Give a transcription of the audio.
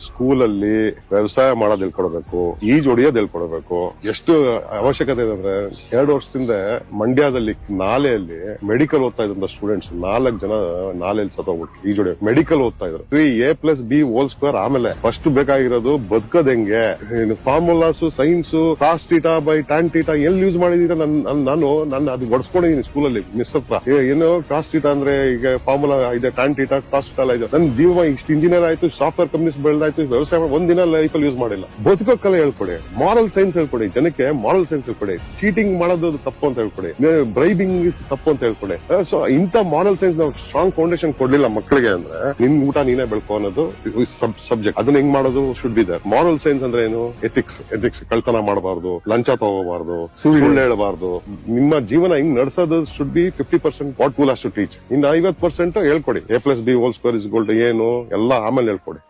ಸ್ಕೂಲಲ್ಲಿ ವ್ಯವಸಾಯ ಮಾಡೋದ್ ಹೇಳ್ಕೊಡ್ಬೇಕು, ಈಜು ಹೊಡಿಯೋದ್ ಹೇಳ್ಕೊಡ್ಬೇಕು. ಎಷ್ಟು ಅವಶ್ಯಕತೆ ಇದೆ ಅಂದ್ರೆ 2 ವರ್ಷದಿಂದ ಮಂಡ್ಯದಲ್ಲಿ ನಾಲೆಯಲ್ಲಿ ಮೆಡಿಕಲ್ ಓದ್ತಾ ಇದ್ದಂತ ಸ್ಟೂಡೆಂಟ್ಸ್ 4 ಜನ ನಾಲೆಯಲ್ಲಿ ಸತ್ತೋಗ್ಬಿಟ್ಟು ಈಜು ಹೊಡಿಯೋದು. ಮೆಡಿಕಲ್ ಓದ್ತಾ ಇದ್ರು. A+B² ಆಮೇಲೆ ಫಸ್ಟ್ ಬೇಕಾಗಿರೋದು ಬದುಕದ್ ಹೆಂಗೆ, formulas, sines, cos theta by tan theta ಎಲ್ಲಿ ಯೂಸ್ ಮಾಡಿದೀರ ನಾನು ಅದು ಹೊಡ್ಸ್ಕೊಂಡಿದೀನಿ ಸ್ಕೂಲಲ್ಲಿ ಮಿಸ್ ಹತ್ರ. ಏನು ಕಾಸ್ ಟೀಟಾ ಅಂದ್ರೆ ಈಗ ಫಾರ್ಮುಲಾ ಇದೆ, ಟ್ಯಾನ್ ಟೀಟಾ, ಕಾಸ್ ಟೀಟಾ ಇದೆ. ನನ್ ಜೀವ ಇಷ್ಟು ಇಂಜಿನಿಯರ್ ಆಯ್ತು, ಸಾಫ್ಟ್ವೇರ್ ಕಂಪನೀಸ್ ಬೆಳೆದಾಯ್ತು, ವ್ಯವಸಾಯ ಒಂದಿನ ಲೈಫ್ ಅಲ್ಲಿ ಯೂಸ್ ಮಾಡಿಲ್ಲ. ಬದುಕೋ ಕಲೆ ಹೇಳ್ಕೊಡಿ, ಮಾರಲ್ ಸೈನ್ಸ್ ಹೇಳ್ಕೊಡಿ, ಜನಕ್ಕೆ ಮಾರಲ್ ಸೈನ್ಸ್ ಹೇಳ್ಕೊಡಿ. ಚೀಟಿಂಗ್ ಮಾಡೋದು ತಪ್ಪು ಅಂತ ಹೇಳ್ಕೊಡಿ, ಬ್ರೈಬಿಂಗ್ ತಪ್ಪು ಅಂತ ಹೇಳ್ಕೊಡಿ. ಸೊ ಇಂತ ಮಾರಲ್ ಸೈನ್ಸ್ ನಾವು ಸ್ಟ್ರಾಂಗ್ ಫೌಂಡೇಶನ್ ಕೊಡ್ಲಿಲ್ಲ ಮಕ್ಕಳಿಗೆ ಅಂದ್ರೆ ನಿನ್ ಊಟ ನೀನೇ ಬೆಳ್ಕೊ ಅನ್ನೋದು ಸಬ್ಜೆಕ್ಟ್. ಅದನ್ನ ಹೆಂಗ್ ಮಾಡೋದು should be there. Moral science ಅಂದ್ರೆ ಏನು? ಎಥಿಕ್ಸ್ ಕಳ್ತನ ಮಾಡಬಾರ್ದು, ಲಂಚ ತಗೋಬಾರ್ದು, ಸುಳ್ಳು ಹೇಳಬಾರ್ದು. ನಿಮ್ಮ ಜೀವನ ಹಿಂಗ್ ನಡೆಸೋದು should be 50% what school has to teach. ಇನ್ನು 50% ಹೇಳ್ಕೊಡಿ. A+B² ಏನು ಎಲ್ಲ ಆಮೇಲೆ ಹೇಳ್ಕೊಡಿ.